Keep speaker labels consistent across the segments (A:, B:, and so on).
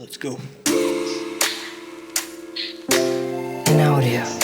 A: Let's go.
B: In audio.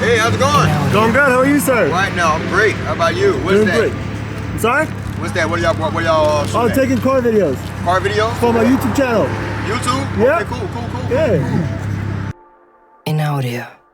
C: Hey, how's it going?
D: Going good. How are you, sir?
C: Right now, I'm great. How about you? What's
D: Doing
C: that?
D: great. I'm sorry?
C: What's that? What y'all
D: I'm taking car videos
C: car videos?
D: for my YouTube channel.
C: YouTube?
D: Yeah.
C: Okay, cool.
D: Yeah.
B: In audio.